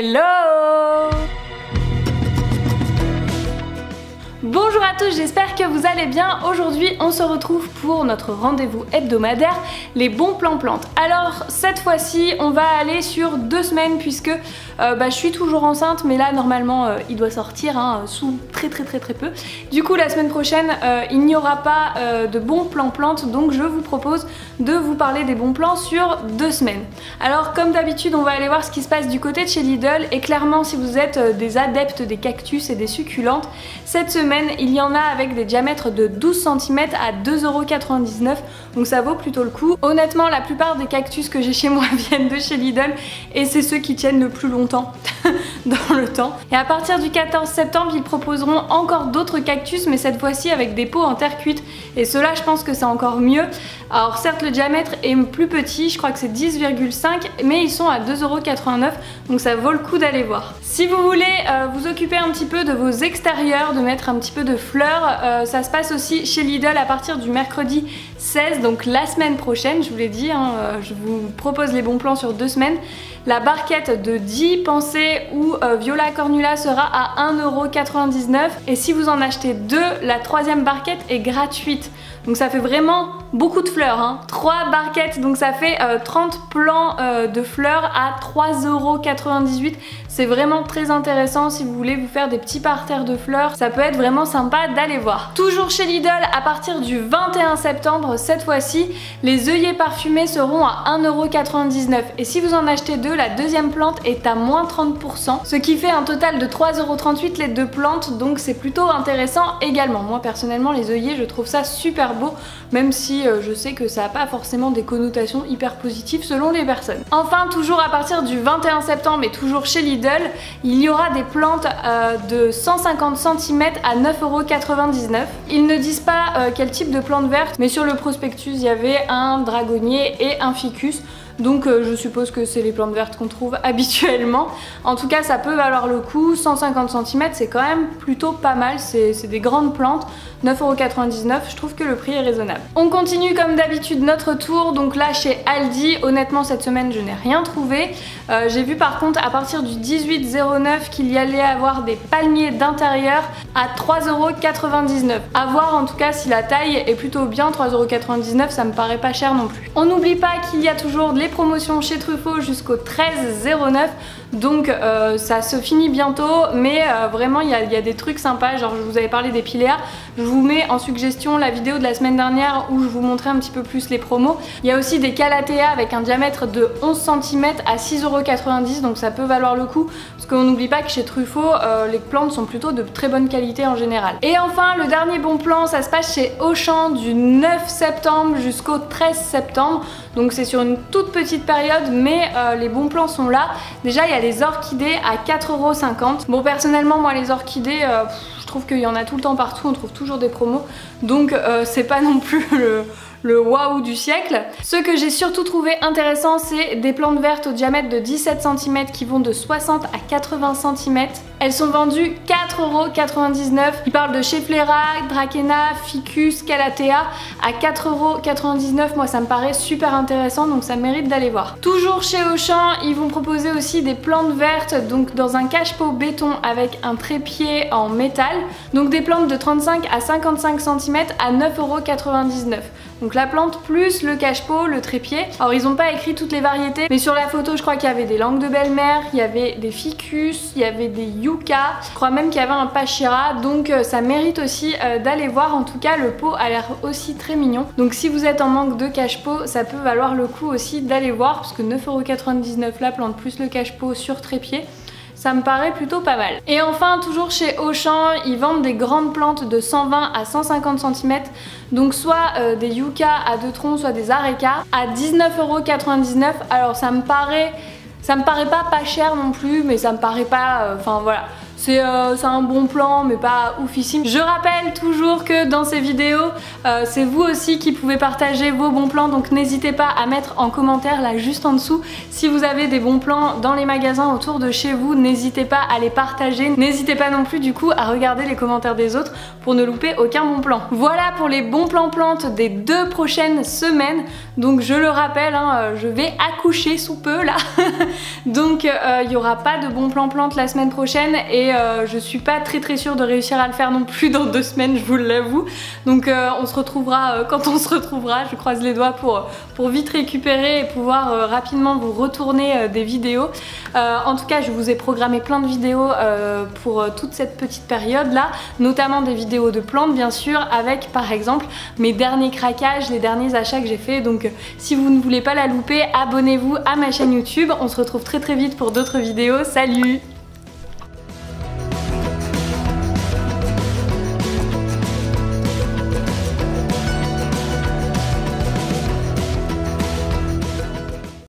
Hello! Bonjour à tous, j'espère que vous allez bien. Aujourd'hui, on se retrouve pour notre rendez-vous hebdomadaire, les bons plans plantes. Alors, cette fois-ci, on va aller sur 2 semaines puisque je suis toujours enceinte, mais là, normalement, il doit sortir sous très peu. Du coup, la semaine prochaine, il n'y aura pas de bons plans plantes, donc je vous propose de vous parler des bons plans sur 2 semaines. Alors, comme d'habitude, on va aller voir ce qui se passe du côté de chez Lidl, et clairement, si vous êtes des adeptes des cactus et des succulentes, cette semaine, il y en a avec des diamètres de 12 cm à 2,99 €, donc ça vaut plutôt le coup. Honnêtement, la plupart des cactus que j'ai chez moi viennent de chez Lidl et c'est ceux qui tiennent le plus longtemps dans le temps. Et à partir du 14 septembre, ils proposeront encore d'autres cactus, mais cette fois-ci avec des pots en terre cuite. Et ceux-là, je pense que c'est encore mieux. Alors certes, le diamètre est plus petit, je crois que c'est 10,5, mais ils sont à 2,89 €, donc ça vaut le coup d'aller voir. Si vous voulez vous occuper un petit peu de vos extérieurs, de mettre un petit peu de fleurs, ça se passe aussi chez Lidl à partir du mercredi 16, donc la semaine prochaine, je vous l'ai dit, je vous propose les bons plans sur 2 semaines. La barquette de 10 pensées ou Viola Cornula sera à 1,99 € et si vous en achetez 2, la 3e barquette est gratuite. Donc ça fait vraiment beaucoup de fleurs, 3 barquettes, donc ça fait 30 plants de fleurs à 3,98 €. C'est vraiment très intéressant si vous voulez vous faire des petits parterres de fleurs, ça peut être vraiment sympa d'aller voir. Toujours chez Lidl, à partir du 21 septembre, cette fois-ci, les œillets parfumés seront à 1,99 € et si vous en achetez 2, la 2e plante est à moins 30%, ce qui fait un total de 3,38 € les 2 plantes, donc c'est plutôt intéressant également. Moi personnellement, les œillets, je trouve ça super beau, même si je sais que ça n'a pas forcément des connotations hyper positives selon les personnes. Enfin, toujours à partir du 21 septembre et toujours chez Lidl, il y aura des plantes de 150 cm à 9,99 €. Ils ne disent pas quel type de plante verte, mais sur le prospectus, il y avait un dragonnier et un ficus. Donc je suppose que c'est les plantes vertes qu'on trouve habituellement. En tout cas, ça peut valoir le coup. 150 cm, c'est quand même plutôt pas mal. C'est des grandes plantes. 9,99 €, je trouve que le prix est raisonnable. On continue comme d'habitude notre tour. Donc là, chez Aldi, honnêtement, cette semaine, je n'ai rien trouvé. J'ai vu par contre, à partir du 18/09, qu'il y allait avoir des palmiers d'intérieur à 3,99 €. À voir en tout cas si la taille est plutôt bien. 3,99 €, ça me paraît pas cher non plus. On n'oublie pas qu'il y a toujours les promotions chez Truffaut jusqu'au 13/09, donc ça se finit bientôt, mais vraiment il y a des trucs sympas. Genre, je vous avais parlé des piléas, je vous mets en suggestion la vidéo de la semaine dernière où je vous montrais un petit peu plus les promos. Il y a aussi des calathea avec un diamètre de 11 cm à 6,90 €, donc ça peut valoir le coup, parce qu'on n'oublie pas que chez Truffaut, les plantes sont plutôt de très bonne qualité en général. Et enfin, le dernier bon plan, ça se passe chez Auchan du 9 septembre jusqu'au 13 septembre, donc c'est sur une toute petite période, mais les bons plans sont là. Déjà, il y a les orchidées à 4,50 €. Bon, personnellement, moi les orchidées, je trouve qu'il y en a tout le temps partout, on trouve toujours des promos, donc c'est pas non plus le waouh du siècle. Ce que j'ai surtout trouvé intéressant, c'est des plantes vertes au diamètre de 17 cm qui vont de 60 à 80 cm. Elles sont vendues 4,99 €. Ils parlent de Schefflera, Dracaena, Ficus, Calathea à 4,99 €. Moi, ça me paraît super intéressant, donc ça mérite d'aller voir. Toujours chez Auchan, ils vont proposer aussi des plantes vertes, donc dans un cache-pot béton avec un trépied en métal. Donc des plantes de 35 à 55 cm à 9,99 €. Donc la plante plus le cache-pot, le trépied. Alors ils n'ont pas écrit toutes les variétés, mais sur la photo je crois qu'il y avait des langues de belle-mère, il y avait des ficus, il y avait des yucca, je crois même qu'il y avait un pachira, donc ça mérite aussi d'aller voir. En tout cas, le pot a l'air aussi très mignon. Donc si vous êtes en manque de cache-pot, ça peut valoir le coup aussi d'aller voir, parce que 9,99 € la plante plus le cache-pot sur trépied, ça me paraît plutôt pas mal. Et enfin, toujours chez Auchan, ils vendent des grandes plantes de 120 à 150 cm, donc soit des yucca à 2 troncs, soit des areca à 19,99 €. Alors ça me paraît pas cher non plus, mais ça me paraît pas, enfin voilà, c'est un bon plan mais pas oufissime. Je rappelle toujours que dans ces vidéos c'est vous aussi qui pouvez partager vos bons plans, donc n'hésitez pas à mettre en commentaire là juste en dessous si vous avez des bons plans dans les magasins autour de chez vous, n'hésitez pas à les partager, n'hésitez pas non plus du coup à regarder les commentaires des autres pour ne louper aucun bon plan. Voilà pour les bons plans plantes des 2 prochaines semaines, donc je le rappelle hein, je vais accoucher sous peu là donc il n'y aura pas de bons plans plantes la semaine prochaine et je suis pas très sûre de réussir à le faire non plus dans 2 semaines, je vous l'avoue, donc on se retrouvera quand on se retrouvera, je croise les doigts pour vite récupérer et pouvoir rapidement vous retourner des vidéos. En tout cas je vous ai programmé plein de vidéos pour toute cette petite période là, notamment des vidéos de plantes bien sûr, avec par exemple mes derniers craquages, les derniers achats que j'ai fait, donc si vous ne voulez pas la louper, abonnez-vous à ma chaîne YouTube, on se retrouve très vite pour d'autres vidéos, salut!